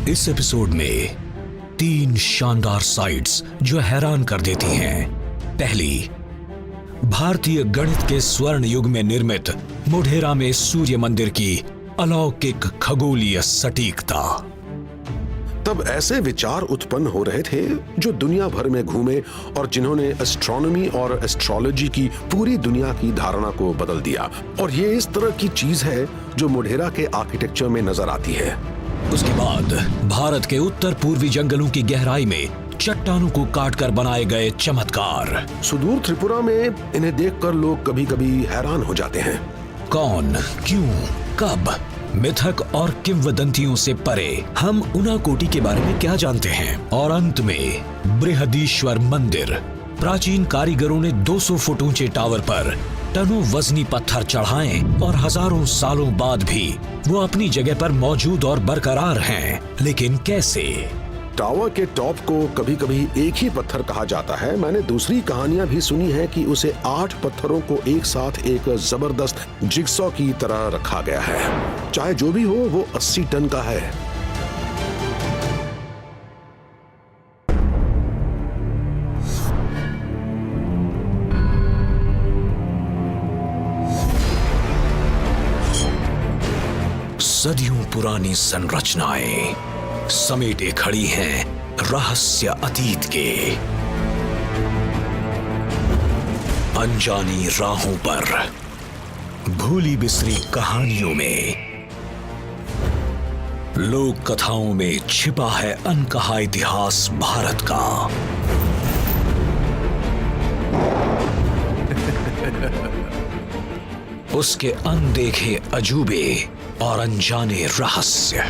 इस एपिसोड में 3 शानदार साइट्स जो हैरान कर देती हैं। पहली, भारतीय गणित के स्वर्ण युग में निर्मित मोढेरा में सूर्य मंदिर की अलौकिक खगोलीय सटीकता। तब ऐसे विचार उत्पन्न हो रहे थे जो दुनिया भर में घूमे और जिन्होंने एस्ट्रोनॉमी और एस्ट्रोलॉजी की पूरी दुनिया की धारणा को बदल दिया। और ये इस तरह की चीज है जो मोढेरा के आर्किटेक्चर में नजर आती है। उसके बाद भारत के उत्तर पूर्वी जंगलों की गहराई में चट्टानों को काटकर बनाए गए चमत्कार। सुदूर त्रिपुरा में इन्हें देखकर लोग कभी कभी हैरान हो जाते हैं। कौन, क्यों, कब, मिथक और किंवदंतियों से परे हम उनाकोटी के बारे में क्या जानते हैं। और अंत में बृहदीश्वर मंदिर। प्राचीन कारीगरों ने 200 फुट ऊंचे टावर पर टनों वजनी पत्थर चढ़ाए और हजारों सालों बाद भी वो अपनी जगह पर मौजूद और बरकरार हैं। लेकिन कैसे? टावर के टॉप को कभी कभी एक ही पत्थर कहा जाता है। मैंने दूसरी कहानियां भी सुनी है कि उसे 8 पत्थरों को एक साथ एक जबरदस्त जिगसॉ की तरह रखा गया है। चाहे जो भी हो, वो 80 टन का है। सदियों पुरानी संरचनाएं समेटे खड़ी हैं रहस्य अतीत के। अनजानी राहों पर, भूली बिसरी कहानियों में, लोक कथाओं में छिपा है अनकहा इतिहास भारत का। उसके अनदेखे अजूबे और अनजाने रहस्य।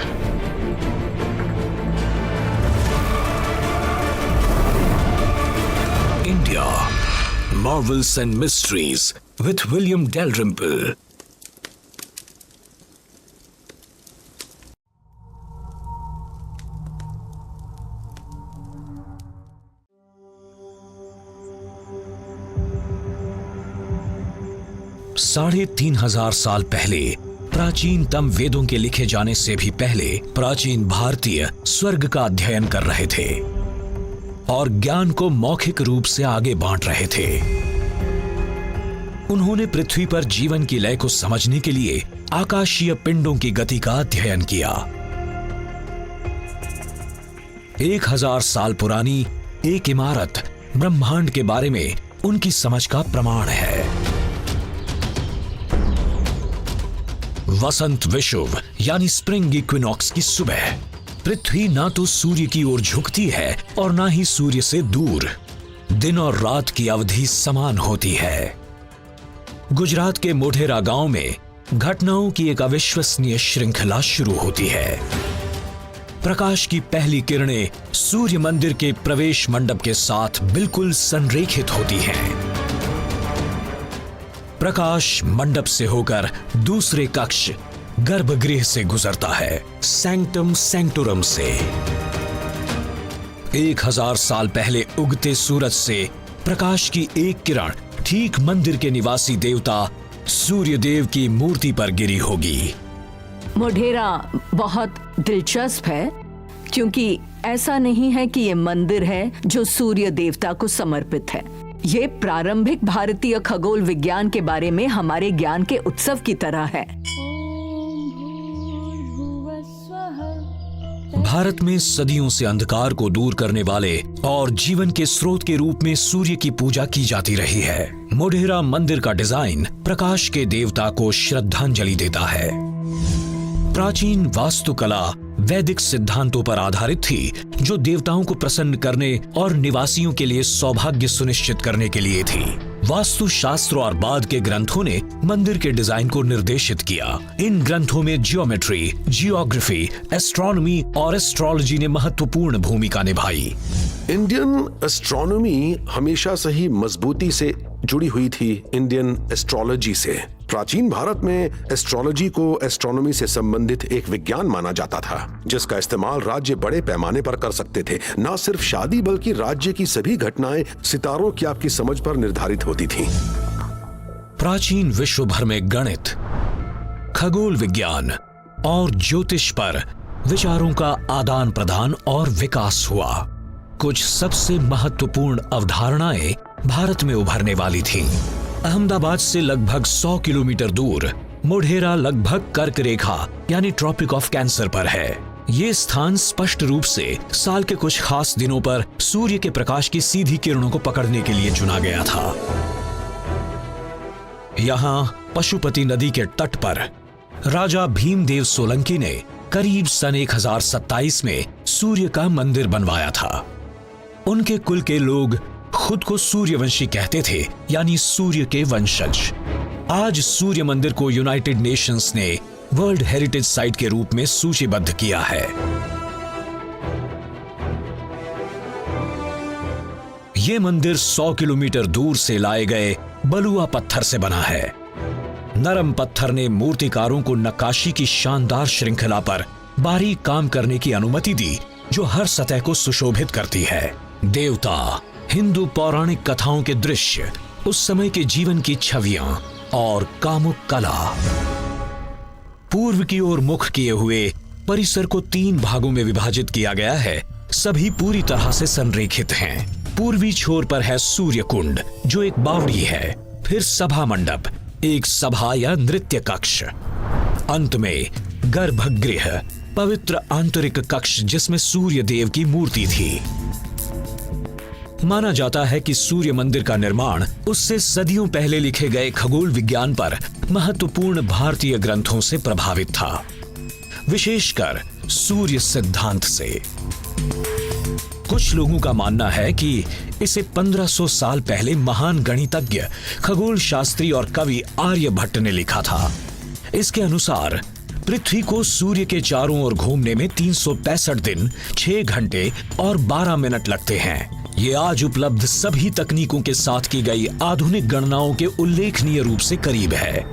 India, Marvels and mysteries with William Dalrymple. साढ़े 3,000 साल पहले, प्राचीनतम वेदों के लिखे जाने से भी पहले, प्राचीन भारतीय स्वर्ग का अध्ययन कर रहे थे और ज्ञान को मौखिक रूप से आगे बांट रहे थे। उन्होंने पृथ्वी पर जीवन की लय को समझने के लिए आकाशीय पिंडों की गति का अध्ययन किया। 1000 साल पुरानी एक इमारत ब्रह्मांड के बारे में उनकी समझ का प्रमाण है। वसंत विषुव यानी स्प्रिंग इक्विनॉक्स की सुबह पृथ्वी ना तो सूर्य की ओर झुकती है और ना ही सूर्य से दूर। दिन और रात की अवधि समान होती है। गुजरात के मोढेरा गांव में घटनाओं की एक अविश्वसनीय श्रृंखला शुरू होती है। प्रकाश की पहली किरणें सूर्य मंदिर के प्रवेश मंडप के साथ बिल्कुल संरेखित होती हैं। प्रकाश मंडप से होकर दूसरे कक्ष गर्भगृह से गुजरता है, सैंक्टम सैंक्टोरम से। 1000 साल पहले उगते सूरज से प्रकाश की एक किरण ठीक मंदिर के निवासी देवता सूर्य देव की मूर्ति पर गिरी होगी। मोढेरा बहुत दिलचस्प है क्योंकि ऐसा नहीं है कि ये मंदिर है जो सूर्य देवता को समर्पित है। ये प्रारंभिक भारतीय खगोल विज्ञान के बारे में हमारे ज्ञान के उत्सव की तरह है। भारत में सदियों से अंधकार को दूर करने वाले और जीवन के स्रोत के रूप में सूर्य की पूजा की जाती रही है। मोढेरा मंदिर का डिजाइन प्रकाश के देवता को श्रद्धांजलि देता है। प्राचीन वास्तुकला वैदिक सिद्धांतों पर आधारित थी जो देवताओं को प्रसन्न करने और निवासियों के लिए सौभाग्य सुनिश्चित करने के लिए थी। वास्तुशास्त्र और बाद के ग्रंथों ने मंदिर के डिजाइन को निर्देशित किया। इन ग्रंथों में जियोमेट्री, जियोग्राफी, एस्ट्रोनॉमी और एस्ट्रोलॉजी ने महत्वपूर्ण भूमिका निभाई। इंडियन एस्ट्रोनॉमी हमेशा से ही मजबूती से जुड़ी हुई थी इंडियन एस्ट्रोलॉजी से। प्राचीन भारत में एस्ट्रोलॉजी को एस्ट्रोनॉमी से संबंधित एक विज्ञान माना जाता था, जिसका इस्तेमाल राज्य बड़े पैमाने पर कर सकते थे। न सिर्फ शादी बल्कि राज्य की सभी घटनाएं सितारों की आपकी समझ पर निर्धारित होती थीं। प्राचीन विश्व भर में गणित, खगोल विज्ञान और ज्योतिष पर विचारों का आदान प्रदान और विकास हुआ। कुछ सबसे महत्वपूर्ण अवधारणाएं भारत में उभरने वाली थीं। अहमदाबाद से लगभग 100 किलोमीटर दूर मोढेरा लगभग कर्क रेखा यानी ट्रॉपिक ऑफ कैंसर पर है। ये स्थान स्पष्ट रूप से साल के कुछ खास दिनों पर सूर्य के प्रकाश की सीधी किरणों को पकड़ने के लिए चुना गया था। यहाँ पशुपति नदी के तट पर राजा भीमदेव सोलंकी ने करीब सन 1027 में सूर्य का मंदिर बनवाया था। उनके कुल के लोग खुद को सूर्यवंशी कहते थे, यानी सूर्य के वंशज। आज सूर्य मंदिर को यूनाइटेड नेशंस ने वर्ल्ड हेरिटेज साइट के रूप में सूचीबद्ध किया है। यह मंदिर 100 किलोमीटर दूर से लाए गए बलुआ पत्थर से बना है। नरम पत्थर ने मूर्तिकारों को नक्काशी की शानदार श्रृंखला पर बारीक काम करने की अनुमति दी, जो हर सतह को सुशोभित करती है। देवता, हिंदू पौराणिक कथाओं के दृश्य, उस समय के जीवन की छवियां और कामुक कला। पूर्व की ओर मुख किए हुए परिसर को 3 भागों में विभाजित किया गया है। सभी पूरी तरह से संरेखित हैं। पूर्वी छोर पर है सूर्य कुंड, जो एक बावड़ी है। फिर सभा मंडप, एक सभा या नृत्य कक्ष। अंत में गर्भगृह, पवित्र आंतरिक कक्ष जिसमें सूर्य देव की मूर्ति थी। माना जाता है कि सूर्य मंदिर का निर्माण उससे सदियों पहले लिखे गए खगोल विज्ञान पर महत्वपूर्ण भारतीय ग्रंथों से प्रभावित था, विशेषकर सूर्य सिद्धांत से। कुछ लोगों का मानना है कि इसे 1500 साल पहले महान गणितज्ञ, खगोल शास्त्री और कवि आर्यभट्ट ने लिखा था। इसके अनुसार पृथ्वी को सूर्य के चारों ओर घूमने में 365 दिन, 6 घंटे और 12 मिनट लगते हैं। ये आज उपलब्ध सभी तकनीकों के साथ की गई आधुनिक गणनाओं के उल्लेखनीय रूप से करीब है।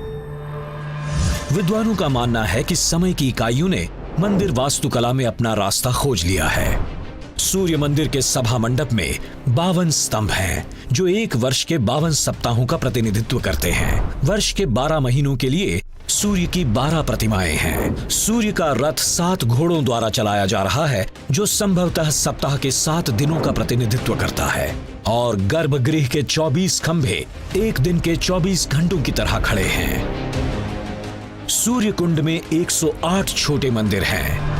विद्वानों का मानना है कि समय की इकाइयों ने मंदिर वास्तुकला में अपना रास्ता खोज लिया है। सूर्य मंदिर के सभा मंडप में 52 स्तंभ हैं, जो एक वर्ष के 52 सप्ताहों का प्रतिनिधित्व करते हैं। वर्ष के 12 महीनों के लिए सूर्य की 12 प्रतिमाएं हैं। सूर्य का रथ 7 घोड़ों द्वारा चलाया जा रहा है, जो संभवतः सप्ताह के 7 दिनों का प्रतिनिधित्व करता है। और गर्भगृह के 24 खंभे एक दिन के 24 घंटों की तरह खड़े हैं। सूर्य कुंड में 108 छोटे मंदिर हैं।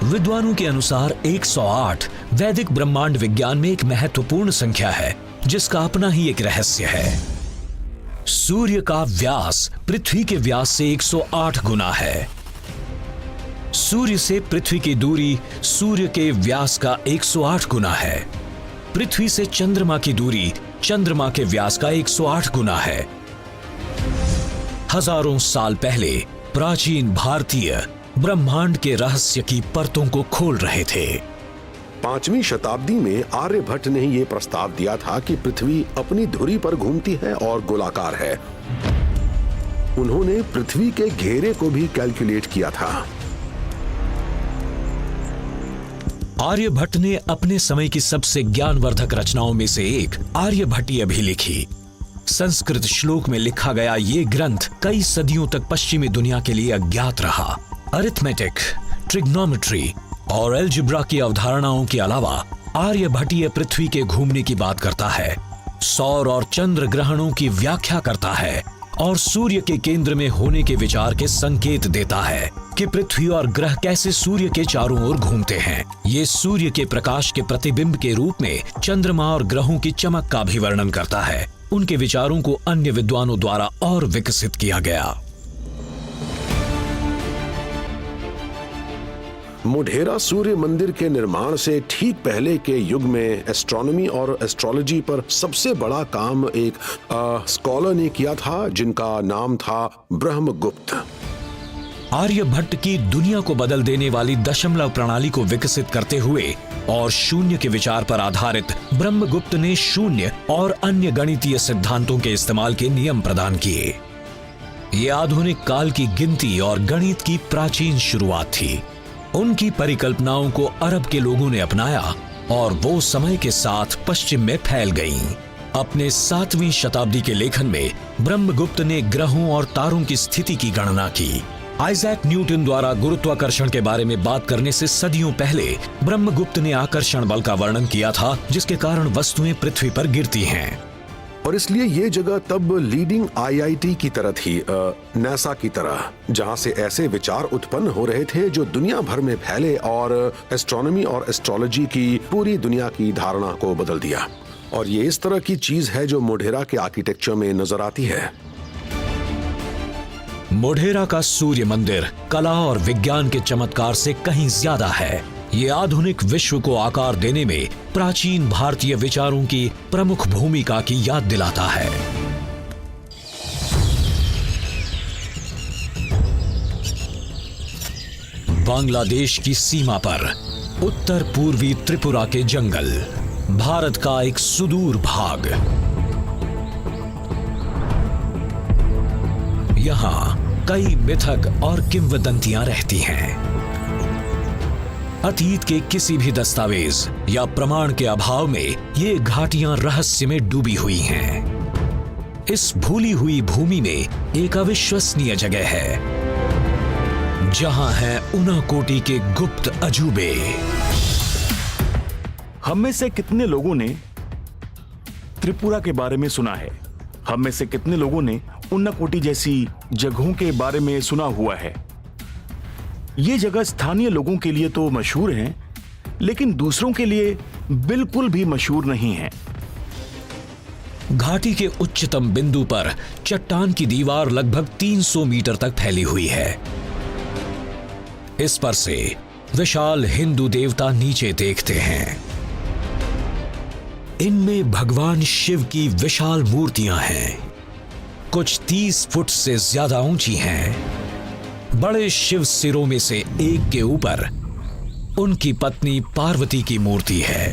विद्वानों के अनुसार 108 वैदिक ब्रह्मांड विज्ञान में एक महत्वपूर्ण संख्या है, जिसका अपना ही एक रहस्य है। सूर्य का व्यास पृथ्वी के व्यास से 108 गुना है। सूर्य से पृथ्वी की दूरी सूर्य के व्यास का 108 गुना है। पृथ्वी से चंद्रमा की दूरी चंद्रमा के व्यास का 108 गुना है। हजारों साल पहले प्राचीन भारतीय ब्रह्मांड के रहस्य की परतों को खोल रहे थे। 5वीं शताब्दी में आर्यभट्ट ने यह प्रस्ताव दिया था कि पृथ्वी अपनी धुरी पर घूमती है और गोलाकार है। उन्होंने पृथ्वी के घेरे को भी कैलकुलेट किया था। आर्यभट्ट ने अपने समय की सबसे ज्ञानवर्धक रचनाओं में से एक आर्यभट्टीय भी लिखी। संस्कृत श्लोक में लिखा गया ये ग्रंथ कई सदियों तक पश्चिमी दुनिया के लिए अज्ञात रहा। अरिथमेटिक, ट्रिग्नोमेट्री और एल्जिब्रा की अवधारणाओं के अलावा आर्यभट्टीय पृथ्वी के घूमने की बात करता है, सौर और चंद्र ग्रहणों की व्याख्या करता है और सूर्य के केंद्र में होने के विचार के संकेत देता है कि पृथ्वी और ग्रह कैसे सूर्य के चारों ओर घूमते हैं। ये सूर्य के प्रकाश के प्रतिबिंब के रूप में चंद्रमा और ग्रहों की चमक का भी वर्णन करता है। उनके विचारों को अन्य विद्वानों द्वारा और विकसित किया गया। मोढेरा सूर्य मंदिर के निर्माण से ठीक पहले के युग में एस्ट्रोनॉमी और एस्ट्रोलॉजी पर सबसे बड़ा काम एक स्कॉलर ने किया था, जिनका नाम था ब्रह्मगुप्त। आर्यभट्ट की दुनिया को बदल देने वाली दशमलव प्रणाली को विकसित करते हुए और शून्य के विचार पर आधारित ब्रह्मगुप्त ने शून्य और अन्य गणितीय सिद्धांतों के इस्तेमाल के नियम प्रदान किए। ये आधुनिक काल की गिनती और गणित की प्राचीन शुरुआत थी। उनकी परिकल्पनाओं को अरब के लोगों ने अपनाया और वो समय के साथ पश्चिम में फैल गईं। अपने 7वीं शताब्दी के लेखन में ब्रह्मगुप्त ने ग्रहों और तारों की स्थिति की गणना की। आइजैक न्यूटन द्वारा गुरुत्वाकर्षण के बारे में बात करने से सदियों पहले ब्रह्मगुप्त ने आकर्षण बल का वर्णन किया था, जिसके कारण वस्तुएं पृथ्वी पर गिरती हैं। और इसलिए ये जगह तब लीडिंग आईआईटी की तरह थी, नासा की तरह, जहां से ऐसे विचार उत्पन्न हो रहे थे जो दुनिया भर में फैले और एस्ट्रोनॉमी और एस्ट्रोलॉजी की पूरी दुनिया की धारणा को बदल दिया। और ये इस तरह की चीज है जो मोढेरा के आर्किटेक्चर में नजर आती है। मोढेरा का सूर्य मंदिर कला और विज्ञान के चमत्कार से कहीं ज्यादा है। ये आधुनिक विश्व को आकार देने में प्राचीन भारतीय विचारों की प्रमुख भूमिका की याद दिलाता है। बांग्लादेश की सीमा पर उत्तर पूर्वी त्रिपुरा के जंगल, भारत का एक सुदूर भाग। यहां कई मिथक और किंवदंतियां रहती हैं। अतीत के किसी भी दस्तावेज या प्रमाण के अभाव में ये घाटियां रहस्य में डूबी हुई हैं। इस भूली हुई भूमि में एक अविश्वसनीय जगह है, जहां है उनाकोटी के गुप्त अजूबे। हम में से कितने लोगों ने त्रिपुरा के बारे में सुना है? हम में से कितने लोगों ने उन्नाकोटी जैसी जगहों के बारे में सुना हुआ है? ये जगह स्थानीय लोगों के लिए तो मशहूर है, लेकिन दूसरों के लिए बिल्कुल भी मशहूर नहीं है। घाटी के उच्चतम बिंदु पर चट्टान की दीवार लगभग 300 मीटर तक फैली हुई है। इस पर से विशाल हिंदू देवता नीचे देखते हैं। इनमें भगवान शिव की विशाल मूर्तियां हैं, कुछ 30 फुट से ज्यादा ऊंची हैं। बड़े शिव सिरों में से एक के ऊपर उनकी पत्नी पार्वती की मूर्ति है।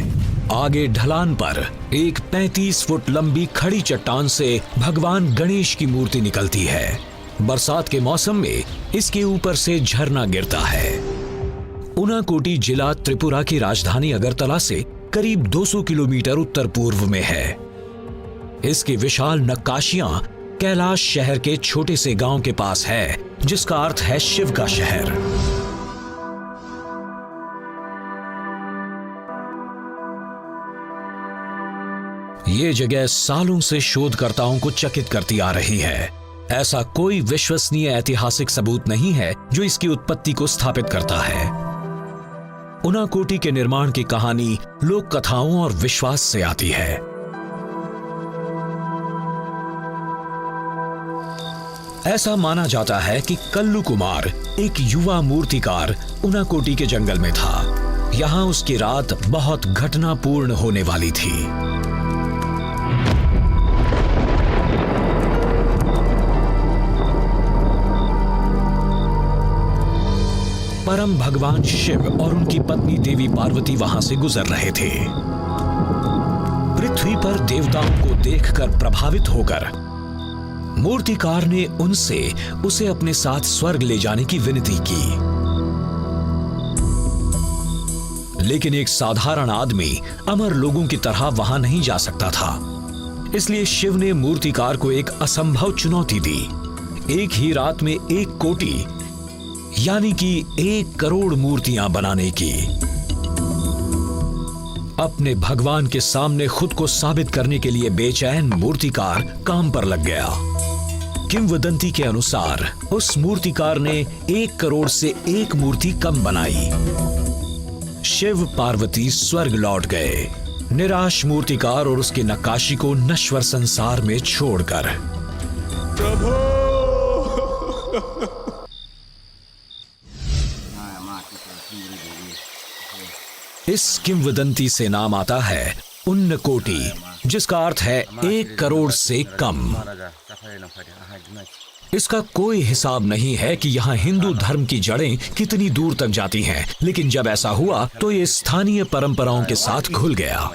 आगे ढलान पर एक 35 फुट लंबी खड़ी चट्टान से भगवान गणेश की मूर्ति निकलती है। बरसात के मौसम में इसके ऊपर से झरना गिरता है। उनाकोटी जिला त्रिपुरा की राजधानी अगरतला से करीब 200 किलोमीटर उत्तर पूर्व में है। इसकी विशाल नक्काशियां कैलाश शहर के छोटे से गांव के पास है, जिसका अर्थ है शिव का शहर। ये जगह सालों से शोधकर्ताओं को चकित करती आ रही है। ऐसा कोई विश्वसनीय ऐतिहासिक सबूत नहीं है जो इसकी उत्पत्ति को स्थापित करता है। उनाकोटी के निर्माण की कहानी लोक कथाओं और विश्वास से आती है। ऐसा माना जाता है कि कल्लू कुमार, एक युवा मूर्तिकार, उनाकोटी के जंगल में था। यहां उसकी रात बहुत घटनापूर्ण होने वाली थी। परम भगवान शिव और उनकी पत्नी देवी पार्वती वहां से गुजर रहे थे। पृथ्वी पर देवताओं को देखकर प्रभावित होकर मूर्तिकार ने उनसे उसे अपने साथ स्वर्ग ले जाने की विनती की। लेकिन एक साधारण आदमी अमर लोगों की तरह वहां नहीं जा सकता था। इसलिए शिव ने मूर्तिकार को एक असंभव चुनौती दी। एक ही रात में 1 कोटि यानी कि 1 करोड़ मूर्तियां बनाने की। अपने भगवान के सामने खुद को साबित करने के लिए बेचैन मूर्तिकार काम पर लग गया। किंवदंती के अनुसार उस मूर्तिकार ने 1 करोड़ से 1 मूर्ति कम बनाई। शिव पार्वती स्वर्ग लौट गए, निराश मूर्तिकार और उसकी नक्काशी को नश्वर संसार में छोड़कर। इस किंवदंती से नाम आता है उन्नकोटी, जिसका अर्थ है 1 करोड़ से कम। इसका कोई हिसाब नहीं है कि यहाँ हिंदू धर्म की जड़ें कितनी दूर तक जाती हैं, लेकिन जब ऐसा हुआ तो ये स्थानीय परंपराओं के साथ घुल गया।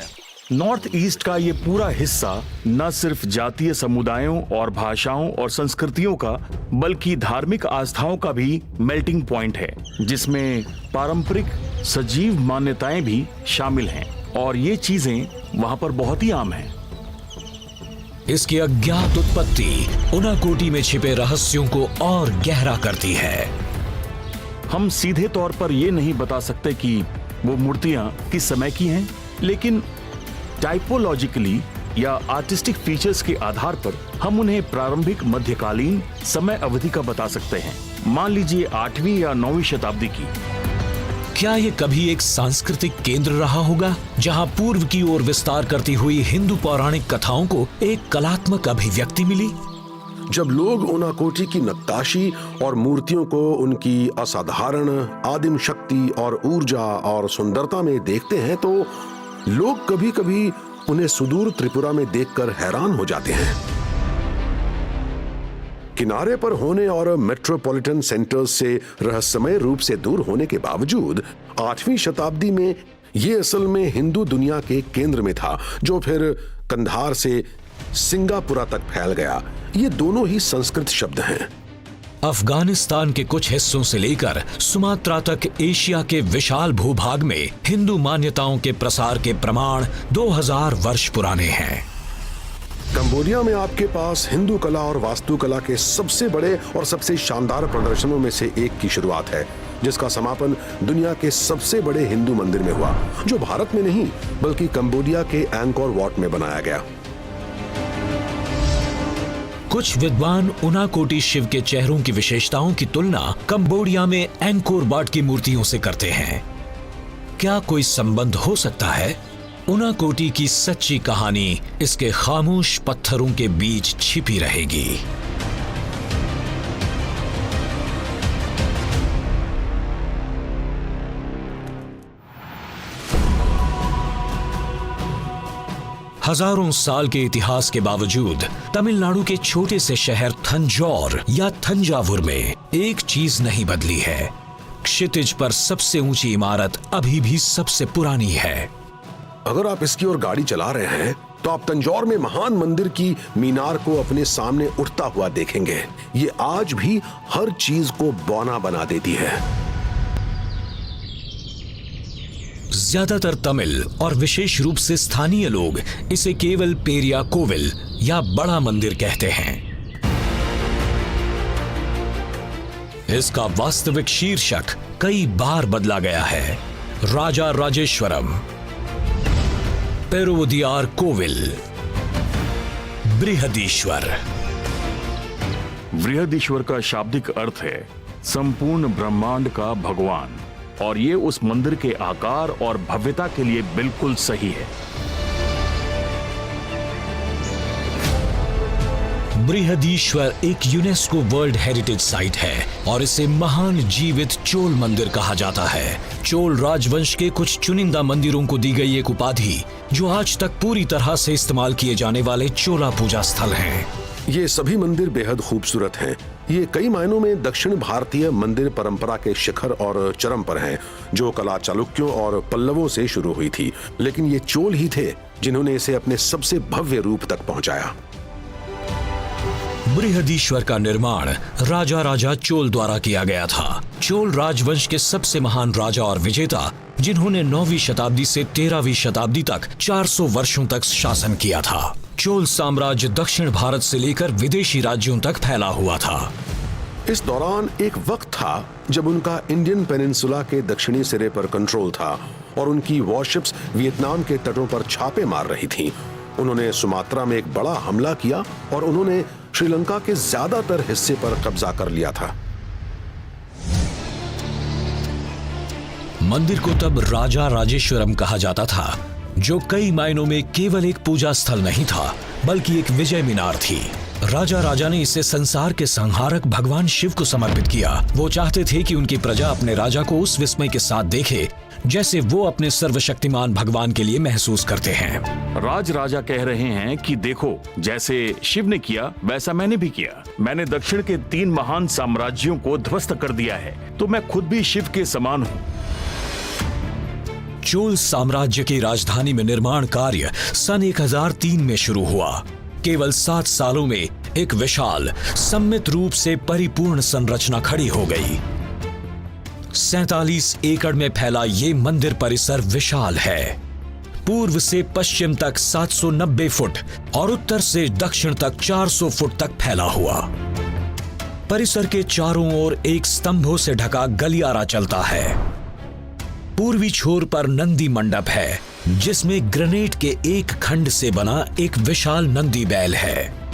नॉर्थ ईस्ट का ये पूरा हिस्सा न सिर्फ जातीय समुदायों और भाषाओं और संस्कृतियों का, बल्कि धार्मिक आस्थाओं का भी मेल्टिंग पॉइंट है, जिसमें पारंपरिक सजीव मान्यताएं भी शामिल हैं, और ये चीजें वहां पर बहुत ही आम हैं। इसकी अज्ञात उत्पत्ति उनाकोटी में छिपे रहस्यों को और गहरा करती है। हम सीधे तौर पर यह नहीं बता सकते कि वो मूर्तियां किस समय की हैं, लेकिन टाइपोलॉजिकली या आर्टिस्टिक फीचर्स के आधार पर हम उन्हें प्रारंभिक मध्यकालीन समय अवधि का बता सकते हैं। मान लीजिए 8वीं या 9वीं शताब्दी की। क्या ये कभी एक सांस्कृतिक केंद्र रहा होगा जहां पूर्व की ओर विस्तार करती हुई हिंदू पौराणिक कथाओं को एक कलात्मक अभिव्यक्ति मिली? जब लोग उनाकोटी की नक्काशी और मूर्तियों को उनकी असाधारण आदिम शक्ति और ऊर्जा और सुंदरता में देखते हैं तो लोग कभी कभी उन्हें सुदूर त्रिपुरा में देखकर हैरान हो जाते हैं। किनारे पर होने और मेट्रोपॉलिटन सेंटर्स से रहस्यमय रूप से दूर होने के बावजूद 8वीं शताब्दी में ये असल में हिंदू दुनिया के केंद्र में था, जो फिर कंधार से सिंगापुरा तक फैल गया। ये दोनों ही संस्कृत शब्द हैं। अफगानिस्तान के कुछ हिस्सों से लेकर सुमात्रा तक एशिया के विशाल भूभाग में हिंदू मान्यताओं के प्रसार के प्रमाण 2000 वर्ष पुराने हैं। कंबोडिया में आपके पास हिंदू कला और वास्तुकला के सबसे बड़े और सबसे शानदार प्रदर्शनों में से एक की शुरुआत है, जिसका समापन दुनिया के सबसे बड़े हिंदू मंदिर में हुआ, जो भारत में नहीं बल्कि कंबोडिया के एंकोर वॉट में बनाया गया। कुछ विद्वान उनाकोटी शिव के चेहरों की विशेषताओं की तुलना कंबोडिया में एंकोर वाट की मूर्तियों से करते हैं। क्या कोई संबंध हो सकता है? उनाकोटी की सच्ची कहानी इसके खामोश पत्थरों के बीच छिपी रहेगी। हजारों साल के इतिहास के बावजूद तमिलनाडु के छोटे से शहर थंजौर या थंजावुर में एक चीज नहीं बदली है। क्षितिज पर सबसे ऊंची इमारत अभी भी सबसे पुरानी है। अगर आप इसकी ओर गाड़ी चला रहे हैं तो आप तंजौर में महान मंदिर की मीनार को अपने सामने उठता हुआ देखेंगे। ये आज भी हर चीज को बौना बना देती है। ज्यादातर तमिल और विशेष रूप से स्थानीय लोग इसे केवल पेरिया कोविल या बड़ा मंदिर कहते हैं। इसका वास्तविक शीर्षक कई बार बदला गया है। राजा राजेश्वरम, पेरुवदियार कोविल, बृहदीश्वर। बृहदीश्वर का शाब्दिक अर्थ है संपूर्ण ब्रह्मांड का भगवान, और ये उस मंदिर के आकार और भव्यता के लिए बिल्कुल सही है। बृहदीश्वर एक यूनेस्को वर्ल्ड हेरिटेज साइट है और इसे महान जीवित चोल मंदिर कहा जाता है। चोल राजवंश के कुछ चुनिंदा मंदिरों को दी गई एक उपाधि जो आज तक पूरी तरह से इस्तेमाल किए जाने वाले चोला पूजा स्थल हैं। ये सभी मंदिर बेहद खूबसूरत हैं। ये कई मायनों में दक्षिण भारतीय मंदिर परंपरा के शिखर और चरम पर हैं, जो कला चालुक्यों और पल्लवों से शुरू हुई थी, लेकिन ये चोल ही थे जिन्होंने इसे अपने सबसे भव्य रूप तक पहुंचाया। बृहदीश्वर का निर्माण राजा राजा चोल द्वारा किया गया था। चोल राजवंश के सबसे महान राजा और विजेता, जिन्होंने 9वीं शताब्दी से 13वीं शताब्दी तक 400 वर्षों तक शासन किया था। चोल साम्राज्य दक्षिण भारत से लेकर विदेशी राज्यों तक फैला हुआ था। इस दौरान एक वक्त था जब उनका इंडियन पेनिनसुला के दक्षिणी सिरे पर कंट्रोल था और उनकी वॉरशिप्स वियतनाम के तटों पर छापे मार रही थीं। उन्होंने सुमात्रा में एक बड़ा हमला किया और उन्होंने श्रीलंका के ज्यादातर हिस्से पर कब्जा कर लिया था। मंदिर को तब राजा राजेश्वरम कहा जाता था, जो कई मायनों में केवल एक पूजा स्थल नहीं था बल्कि एक विजय मीनार थी। राजा राजा ने इसे संसार के संहारक भगवान शिव को समर्पित किया। वो चाहते थे कि उनकी प्रजा अपने राजा को उस विस्मय के साथ देखे जैसे वो अपने सर्वशक्तिमान भगवान के लिए महसूस करते हैं। राज राजा कह रहे हैं कि देखो, जैसे शिव ने किया वैसा मैंने भी किया। मैंने दक्षिण के 3 महान साम्राज्यों को ध्वस्त कर दिया है, तो मैं खुद भी शिव के समान हूँ। चोल साम्राज्य की राजधानी में निर्माण कार्य सन 1003 में शुरू हुआ। केवल 7 सालों में एक विशाल सम्मित रूप से परिपूर्ण संरचना खड़ी हो गई। 47 एकड़ में फैला ये मंदिर परिसर विशाल है। पूर्व से पश्चिम तक 790 फुट और उत्तर से दक्षिण तक 400 फुट तक फैला हुआ। परिसर के चारों ओर एक स्तंभों से ढका गलियारा चलता है। पूर्वी छोर पर नंदी मंडप है, जिसमें ग्रेनाइट के एक खंड से बना एक विशाल नंदी बैल है।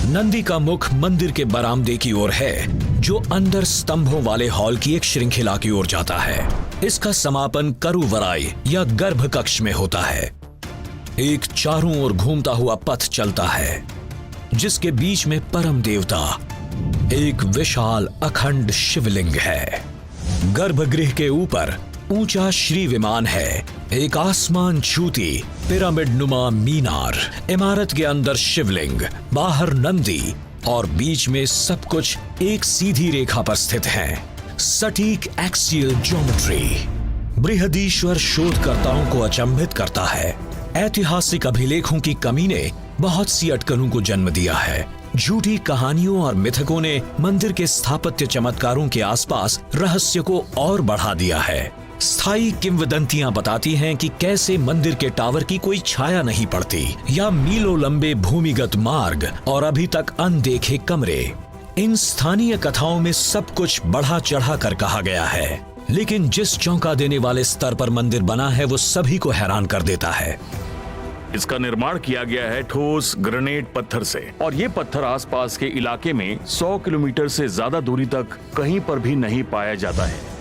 नंदी का मुख मंदिर के बरामदे की ओर है, जो अंदर स्तंभों वाले हॉल की एक श्रृंखला की ओर जाता है। इसका समापन करुवराई या गर्भ कक्ष में होता है। एक चारों ओर घूमता हुआ पथ चलता है, जिसके बीच में परम देवता एक विशाल अखंड शिवलिंग है। गर्भगृह के ऊपर ऊंचा श्री विमान है, एक आसमान छूती पिरामिड नुमा मीनार, इमारत के अंदर शिवलिंग, बाहर नंदी और बीच में सब कुछ एक सीधी रेखा पर स्थित है। सटीक एक्सियल ज्योमेट्री बृहदीश्वर शोधकर्ताओं को अचंभित करता है। ऐतिहासिक अभिलेखों की कमी ने बहुत सी अटकलों को जन्म दिया है। झूठी कहानियों और मिथकों ने मंदिर के स्थापत्य चमत्कारों के आसपास रहस्य को और बढ़ा दिया है। स्थायी किंवदंतियां बताती हैं कि कैसे मंदिर के टावर की कोई छाया नहीं पड़ती, या मीलों लंबे भूमिगत मार्ग और अभी तक अनदेखे कमरे। इन स्थानीय कथाओं में सब कुछ बढ़ा चढ़ा कर कहा गया है, लेकिन जिस चौंका देने वाले स्तर पर मंदिर बना है वो सभी को हैरान कर देता है। इसका निर्माण किया गया है ठोस ग्रेनाइट पत्थर से, और ये पत्थर आसपास के इलाके में 100 किलोमीटर से ज्यादा दूरी तक कहीं पर भी नहीं पाया जाता है।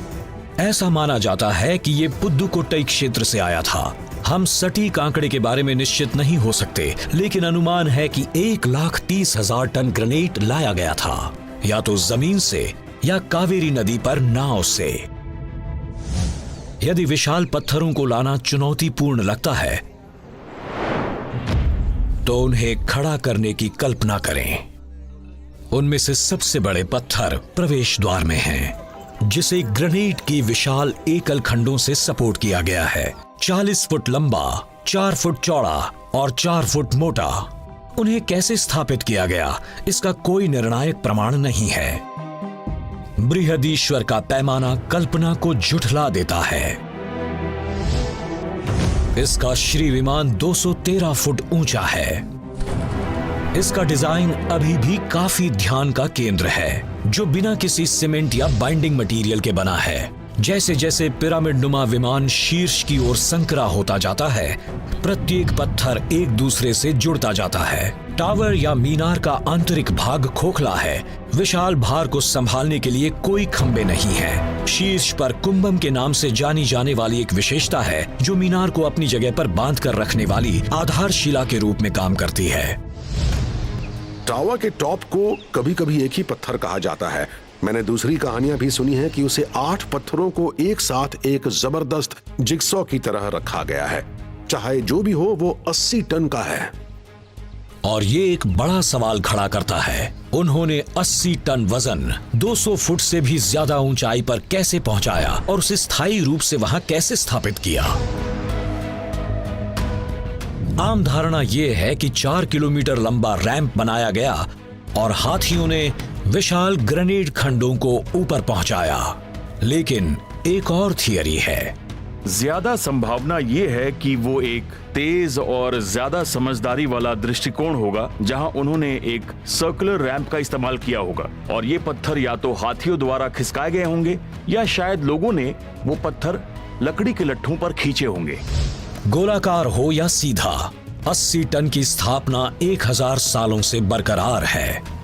ऐसा माना जाता है कि ये पुद्दुकोट्टई क्षेत्र से आया था। हम सटीक आंकड़े के बारे में निश्चित नहीं हो सकते, लेकिन अनुमान है कि 1,30,000 टन ग्रेनाइट लाया गया था, या तो जमीन से या कावेरी नदी पर नाव से। यदि विशाल पत्थरों को लाना चुनौतीपूर्ण लगता है, तो उन्हें खड़ा करने की कल्पना करें। उनमें से सबसे बड़े पत्थर प्रवेश द्वार में हैं, जिसे ग्रेनाइट की विशाल एकल खंडों से सपोर्ट किया गया है। 40 फुट लंबा, 4 फुट चौड़ा और 4 फुट मोटा। उन्हें कैसे स्थापित किया गया, इसका कोई निर्णायक प्रमाण नहीं है। बृहदीश्वर का पैमाना कल्पना को झुठला देता है। इसका श्री विमान 213 फुट ऊंचा है। इसका डिजाइन अभी भी काफी ध्यान का केंद्र है, जो बिना किसी सीमेंट या बाइंडिंग मटेरियल के बना है। जैसे जैसे पिरामिड नुमा विमान शीर्ष की ओर संकरा होता जाता है, प्रत्येक पत्थर एक दूसरे से जुड़ता जाता है। टावर या मीनार का आंतरिक भाग खोखला है। विशाल भार को संभालने के लिए कोई खंभे नहीं है। शीर्ष पर कुंभम के नाम से जानी जाने वाली एक विशेषता है, जो मीनार को अपनी जगह पर बांध कर रखने वाली आधारशिला के रूप में काम करती है। टावर के टॉप को कभी कभी एक ही पत्थर कहा जाता है। मैंने दूसरी कहानियां भी सुनी हैं कि उसे 8 पत्थरों को एक साथ एक जबरदस्त जिगसॉ की तरह रखा गया है। चाहे जो भी हो, वो 80 टन का है। और ये एक बड़ा सवाल खड़ा करता है, उन्होंने 80 टन वजन 200 फुट से भी ज्यादा ऊंचाई पर कैसे पहुंचाया और उसे स्थायी रूप से वहां कैसे स्थापित किया। आम धारणा यह है कि 4 किलोमीटर लंबा रैंप बनाया गया और हाथियों ने विशाल ग्रेनाइट खंडों को ऊपर पहुंचाया, लेकिन एक और थियरी है। ज्यादा संभावना ये है कि वो एक तेज और ज्यादा समझदारी वाला दृष्टिकोण होगा, जहां उन्होंने एक सर्कुलर रैंप का इस्तेमाल किया होगा, और ये पत्थर या तो हाथियों द्वारा खिसकाए गए होंगे या शायद लोगों ने वो पत्थर लकड़ी के लट्ठों पर खींचे होंगे। गोलाकार हो या सीधा, 80 टन की स्थापना 1000 सालों से बरकरार है।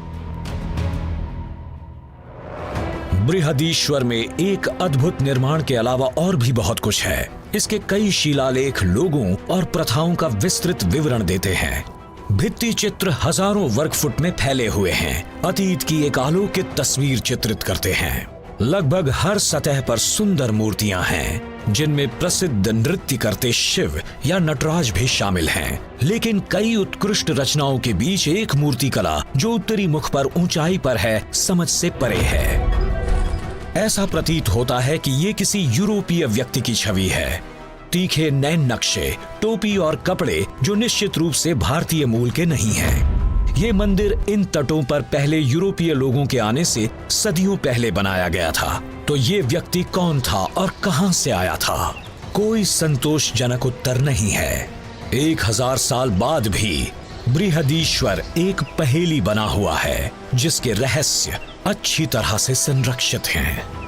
बृहदीश्वर में एक अद्भुत निर्माण के अलावा और भी बहुत कुछ है। इसके कई शिलालेख लोगों और प्रथाओं का विस्तृत विवरण देते हैं। भित्ति चित्र हजारों वर्ग फुट में फैले हुए हैं, अतीत की एक अलौकिक तस्वीर चित्रित करते हैं। लगभग हर सतह पर सुंदर मूर्तियां हैं, जिनमें प्रसिद्ध नृत्य करते शिव या नटराज भी शामिल हैं। लेकिन कई उत्कृष्ट रचनाओं के बीच एक मूर्ति कला, जो उत्तरी मुख पर ऊंचाई पर है, समझ से परे है। ऐसा प्रतीत होता है कि ये किसी यूरोपीय व्यक्ति की छवि है। तीखे नैन नक्शे, टोपी और कपड़े जो निश्चित रूप से भारतीय मूल के नहीं हैं। ये मंदिर इन तटों पर पहले यूरोपीय लोगों के आने से सदियों पहले बनाया गया था। तो ये व्यक्ति कौन था और कहां से आया था? कोई संतोषजनक उत्तर नहीं है। 1000 साल बाद भी बृहदीश्वर एक पहेली बना हुआ है, जिसके रहस्य अच्छी तरह से संरक्षित हैं।